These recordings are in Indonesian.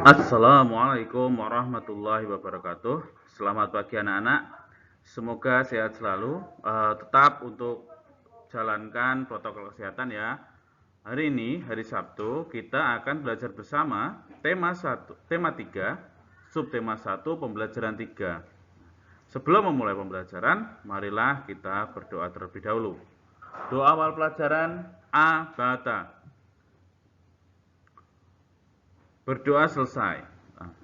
Assalamualaikum warahmatullahi wabarakatuh. Selamat pagi anak-anak. Semoga sehat selalu. Tetap untuk jalankan protokol kesehatan ya. Hari ini, hari Sabtu, kita akan belajar bersama tema 3, subtema 1, pembelajaran 3. Sebelum memulai pembelajaran, marilah kita berdoa terlebih dahulu. Doa awal pelajaran A. Bata. Berdoa selesai.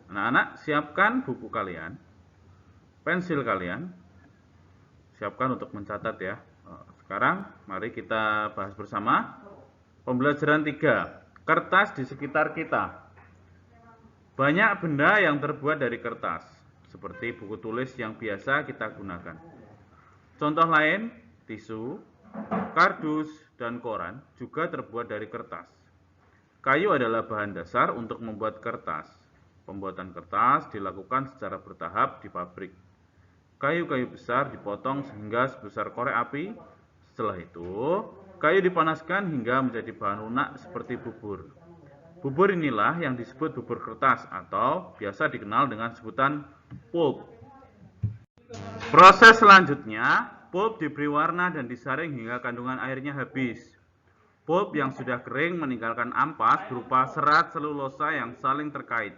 Anak-anak, siapkan buku kalian, pensil kalian, siapkan untuk mencatat ya. Sekarang mari kita bahas bersama pembelajaran 3, kertas di sekitar kita. Banyak benda yang terbuat dari kertas, seperti buku tulis yang biasa kita gunakan. Contoh lain, tisu, kardus, dan koran juga terbuat dari kertas. Kayu adalah bahan dasar untuk membuat kertas. Pembuatan kertas dilakukan secara bertahap di pabrik. Kayu-kayu besar dipotong sehingga sebesar korek api. Setelah itu, kayu dipanaskan hingga menjadi bahan lunak seperti bubur. Bubur inilah yang disebut bubur kertas atau biasa dikenal dengan sebutan pulp. Proses selanjutnya, pulp diberi warna dan disaring hingga kandungan airnya habis. Pulp yang sudah kering meninggalkan ampas berupa serat selulosa yang saling terkait.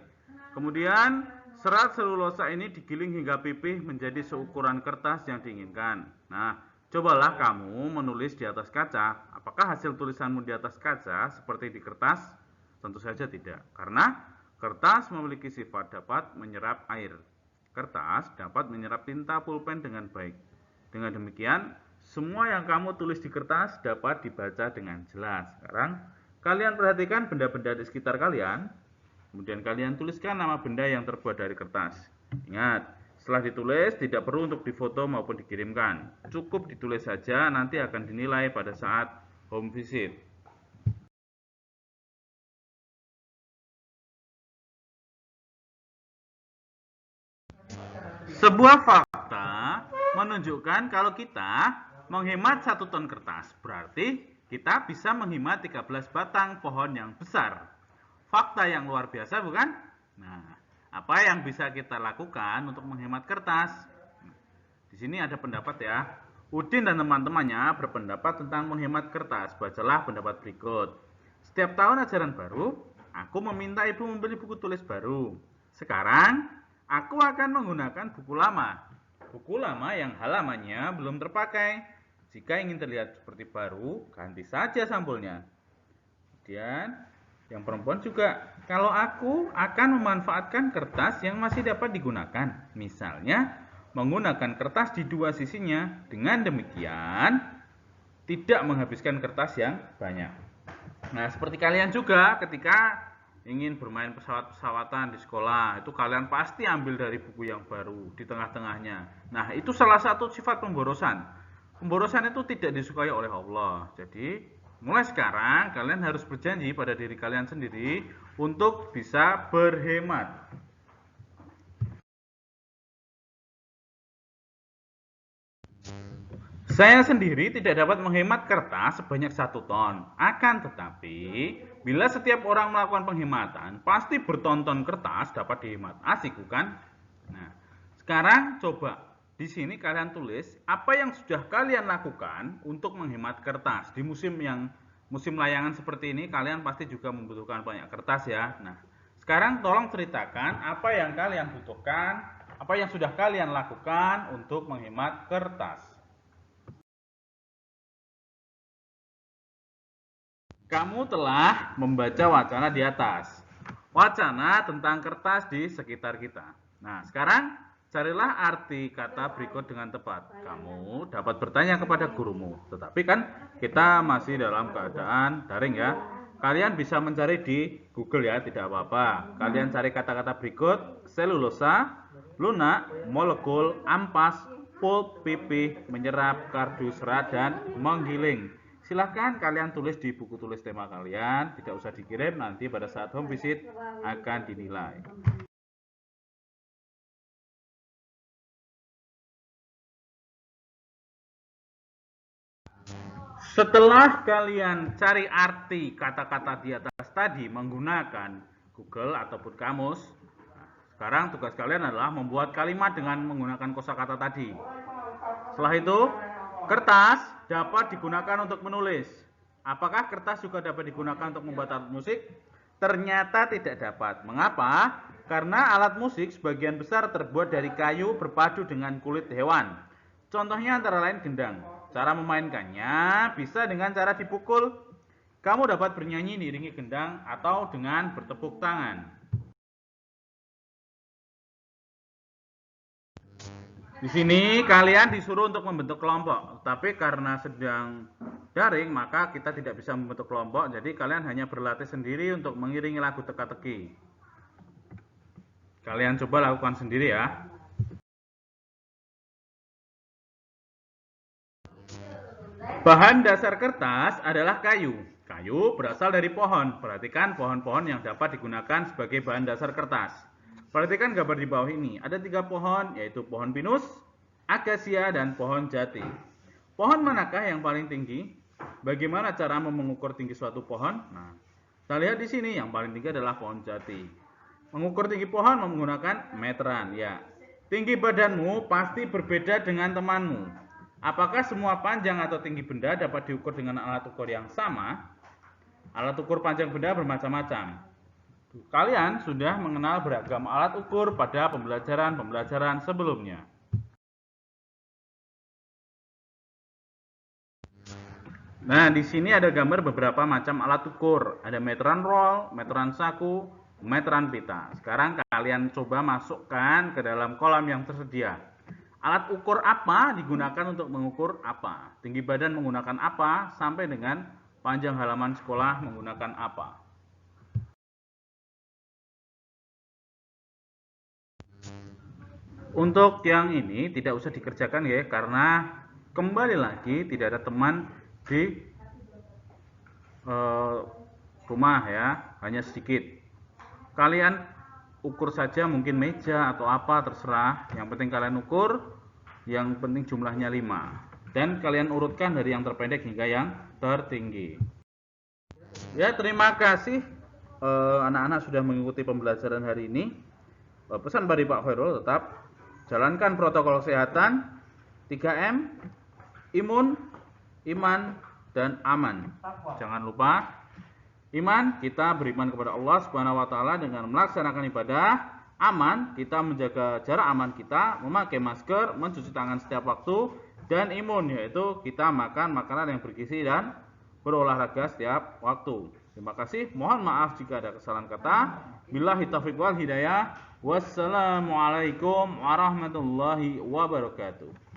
Kemudian, serat selulosa ini digiling hingga pipih menjadi seukuran kertas yang diinginkan. Nah, cobalah kamu menulis di atas kaca. Apakah hasil tulisanmu di atas kaca seperti di kertas? Tentu saja tidak, karena kertas memiliki sifat dapat menyerap air. Kertas dapat menyerap tinta pulpen dengan baik. Dengan demikian, semua yang kamu tulis di kertas dapat dibaca dengan jelas. Sekarang, kalian perhatikan benda-benda di sekitar kalian, kemudian kalian tuliskan nama benda yang terbuat dari kertas. Ingat, setelah ditulis tidak perlu untuk difoto maupun dikirimkan. Cukup ditulis saja, nanti akan dinilai pada saat home visit. Sebuah fakta menunjukkan kalau kita menghemat 1 ton kertas, berarti kita bisa menghemat 13 batang pohon yang besar. Fakta yang luar biasa bukan? Nah, apa yang bisa kita lakukan untuk menghemat kertas? Di sini ada pendapat ya. Udin dan teman-temannya berpendapat tentang menghemat kertas. Bacalah pendapat berikut. Setiap tahun ajaran baru, aku meminta ibu membeli buku tulis baru. Sekarang, aku akan menggunakan buku lama. Buku lama yang halamannya belum terpakai. Jika ingin terlihat seperti baru, ganti saja sampulnya. Kemudian, yang perempuan juga, kalau aku akan memanfaatkan kertas yang masih dapat digunakan. Misalnya, menggunakan kertas di dua sisinya. Dengan demikian, tidak menghabiskan kertas yang banyak. Nah, seperti kalian juga ketika ingin bermain pesawat-pesawatan di sekolah, itu kalian pasti ambil dari buku yang baru di tengah-tengahnya. Nah, itu salah satu sifat pemborosan. Pemborosan itu tidak disukai oleh Allah. Jadi, mulai sekarang kalian harus berjanji pada diri kalian sendiri untuk bisa berhemat. Saya sendiri tidak dapat menghemat kertas sebanyak 1 ton. Akan tetapi, bila setiap orang melakukan penghematan, pasti bertonton kertas dapat dihemat. Asik bukan? Nah, sekarang coba di sini kalian tulis apa yang sudah kalian lakukan untuk menghemat kertas. Di musim layangan seperti ini kalian pasti juga membutuhkan banyak kertas ya. Nah, sekarang tolong ceritakan apa yang kalian butuhkan, apa yang sudah kalian lakukan untuk menghemat kertas. Kamu telah membaca wacana di atas. Wacana tentang kertas di sekitar kita. Nah, sekarang carilah arti kata berikut dengan tepat. Kamu dapat bertanya kepada gurumu. Tetapi kan kita masih dalam keadaan daring ya. Kalian bisa mencari di Google ya, tidak apa-apa. Kalian cari kata-kata berikut: selulosa, lunak, molekul, ampas, pulp, pipih, menyerap, kardus, serat, dan menggiling. Silahkan kalian tulis di buku tulis tema kalian, tidak usah dikirim, nanti pada saat home visit akan dinilai. Setelah kalian cari arti kata-kata di atas tadi menggunakan Google ataupun kamus. Nah, sekarang tugas kalian adalah membuat kalimat dengan menggunakan kosakata tadi. Setelah itu, kertas dapat digunakan untuk menulis. Apakah kertas juga dapat digunakan untuk membuat alat musik? Ternyata tidak dapat. Mengapa? Karena alat musik sebagian besar terbuat dari kayu berpadu dengan kulit hewan. Contohnya antara lain gendang. Cara memainkannya bisa dengan cara dipukul. Kamu dapat bernyanyi diiringi gendang atau dengan bertepuk tangan. Di sini kalian disuruh untuk membentuk kelompok, tapi karena sedang daring maka kita tidak bisa membentuk kelompok, jadi kalian hanya berlatih sendiri untuk mengiringi lagu teka-teki. Kalian coba lakukan sendiri ya. Bahan dasar kertas adalah kayu. Kayu berasal dari pohon. Perhatikan pohon-pohon yang dapat digunakan sebagai bahan dasar kertas. Perhatikan gambar di bawah ini. Ada 3 pohon, yaitu pohon pinus, akasia, dan pohon jati. Pohon manakah yang paling tinggi? Bagaimana cara mengukur tinggi suatu pohon? Nah, kita lihat di sini yang paling tinggi adalah pohon jati. Mengukur tinggi pohon menggunakan meteran. Ya, tinggi badanmu pasti berbeda dengan temanmu. Apakah semua panjang atau tinggi benda dapat diukur dengan alat ukur yang sama? Alat ukur panjang benda bermacam-macam. Kalian sudah mengenal beragam alat ukur pada pembelajaran-pembelajaran sebelumnya. Nah, di sini ada gambar beberapa macam alat ukur. Ada meteran roll, meteran saku, meteran pita. Sekarang kalian coba masukkan ke dalam kolam yang tersedia. Alat ukur apa digunakan untuk mengukur apa? Tinggi badan menggunakan apa? Sampai dengan panjang halaman sekolah menggunakan apa? Untuk yang ini tidak usah dikerjakan ya, karena kembali lagi tidak ada teman di rumah ya, hanya sedikit. Kalian ukur saja mungkin meja atau apa terserah, yang penting kalian ukur, yang penting jumlahnya 5. Dan kalian urutkan dari yang terpendek hingga yang tertinggi. Ya, terima kasih anak-anak sudah mengikuti pembelajaran hari ini. Pesan dari Pak Khairul tetap jalankan protokol kesehatan 3M, imun, iman, dan aman. Jangan lupa iman, kita beriman kepada Allah Subhanahu wa taala dengan melaksanakan ibadah. Aman, kita menjaga jarak aman kita, memakai masker, mencuci tangan setiap waktu, dan imun yaitu kita makan makanan yang bergizi dan berolahraga setiap waktu. Terima kasih. Mohon maaf jika ada kesalahan kata. Billahi taufiq wal hidayah. Wassalamualaikum warahmatullahi wabarakatuh.